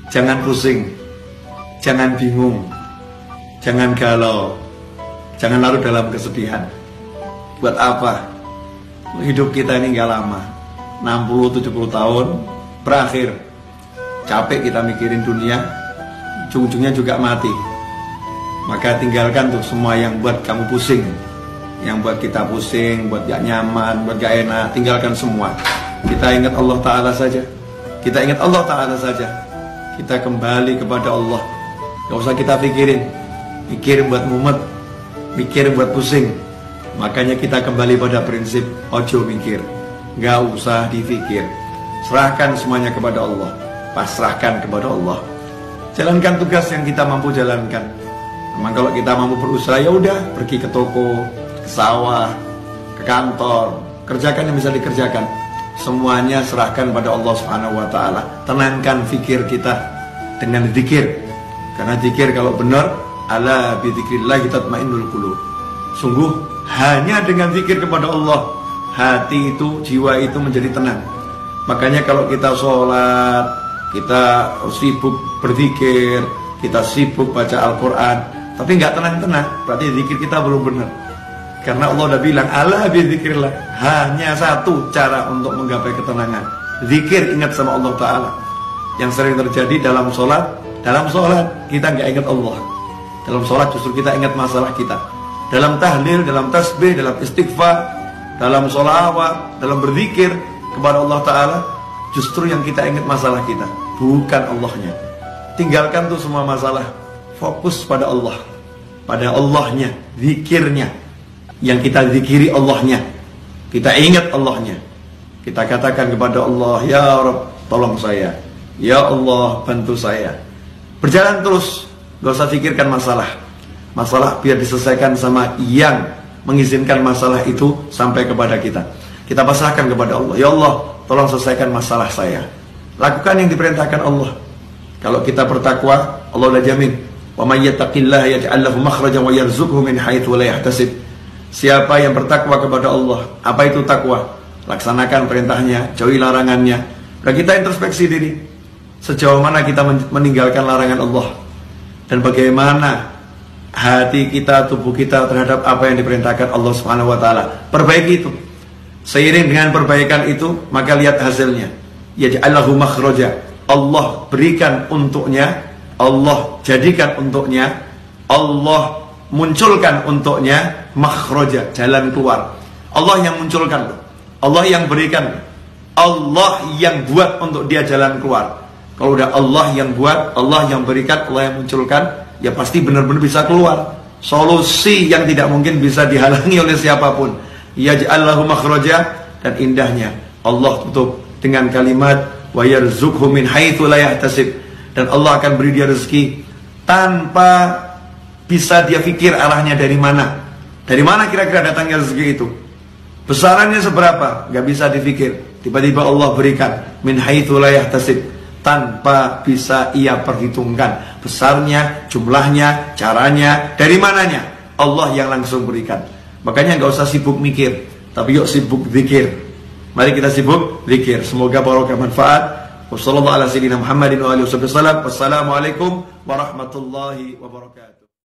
Jangan pusing, jangan bingung, jangan galau, jangan larut dalam kesedihan. Buat apa? Hidup kita ini gak lama, 60-70 tahun berakhir. Capek kita mikirin dunia, ujung-ujungnya juga mati. Maka tinggalkan tuh semua yang buat kamu pusing, yang buat kita pusing, buat gak nyaman, buat gak enak. Tinggalkan semua. Kita ingat Allah Ta'ala saja. Kita ingat Allah Ta'ala saja. Kita kembali kepada Allah. Gak usah kita pikirin, mikirin buat mumet, mikirin buat pusing. Makanya kita kembali pada prinsip ojo mikir, gak usah dipikir. Serahkan semuanya kepada Allah, pasrahkan kepada Allah. Jalankan tugas yang kita mampu jalankan. Memang kalau kita mampu berusaha, ya udah, pergi ke toko, ke sawah, ke kantor, kerjakan yang bisa dikerjakan. Semuanya serahkan pada Allah Subhanahu wa Ta'ala. Tenangkan fikir kita dengan zikir. Karena zikir kalau benar, ala bi dzikrillah tatmainnul qulub. Sungguh hanya dengan zikir kepada Allah, hati itu, jiwa itu menjadi tenang. Makanya kalau kita sholat, kita sibuk berzikir, kita sibuk baca Al-Quran, tapi nggak tenang-tenang, berarti zikir kita belum benar. Karena Allah udah bilang, ala bi dzikrillah, hanya satu cara untuk menggapai ketenangan, zikir, ingat sama Allah Ta'ala. Yang sering terjadi dalam sholat kita nggak ingat Allah. Dalam sholat justru kita ingat masalah kita. Dalam tahlil, dalam tasbih, dalam istighfar, dalam sholawat, dalam berzikir kepada Allah Ta'ala, justru yang kita ingat masalah kita, bukan Allahnya. Tinggalkan tuh semua masalah, fokus pada Allah, pada Allahnya, zikirnya. Yang kita zikiri Allahnya, kita ingat Allahnya, kita katakan kepada Allah, ya Rabb, tolong saya, ya Allah, bantu saya. Berjalan terus, gak usah pikirkan masalah biar diselesaikan sama yang mengizinkan masalah itu sampai kepada kita. Kita pasrahkan kepada Allah, ya Allah, tolong selesaikan masalah saya. Lakukan yang diperintahkan Allah. Kalau kita bertakwa, Allah udah jamin, wa may yattaqillaha yaj'al lahu makhrajan wa yarzuqhu min haitsu la yahtasib. Siapa yang bertakwa kepada Allah, apa itu takwa? Laksanakan perintahnya, jauhi larangannya. Dan kita introspeksi diri, sejauh mana kita meninggalkan larangan Allah, dan bagaimana hati kita, tubuh kita terhadap apa yang diperintahkan Allah Subhanahu wa Ta'ala. Perbaiki itu. Seiring dengan perbaikan itu, maka lihat hasilnya. Yaj'allahu makhraja. Allah berikan untuknya, Allah jadikan untuknya, Allah munculkan untuknya makhraja, jalan keluar. Allah yang munculkan, Allah yang berikan, Allah yang buat untuk dia jalan keluar. Kalau udah Allah yang buat, Allah yang berikan, Allah yang munculkan, ya pasti benar-benar bisa keluar. Solusi yang tidak mungkin bisa dihalangi oleh siapapun. Yaj'allahu makhraja, dan indahnya Allah tutup dengan kalimat wa yarzuqhu min haitsu la yahtasib, dan Allah akan beri dia rezeki tanpa bisa dia pikir arahnya dari mana. Dari mana kira-kira datangnya rezeki itu? Besarannya seberapa? Gak bisa dipikir. Tiba-tiba Allah berikan min haitsu la yahtasib, tanpa bisa ia perhitungkan besarnya, jumlahnya, caranya, dari mananya. Allah yang langsung berikan. Makanya gak usah sibuk mikir, tapi yuk sibuk zikir. Mari kita sibuk zikir. Semoga barokah manfaat. Wassalamualaikum warahmatullahi wabarakatuh.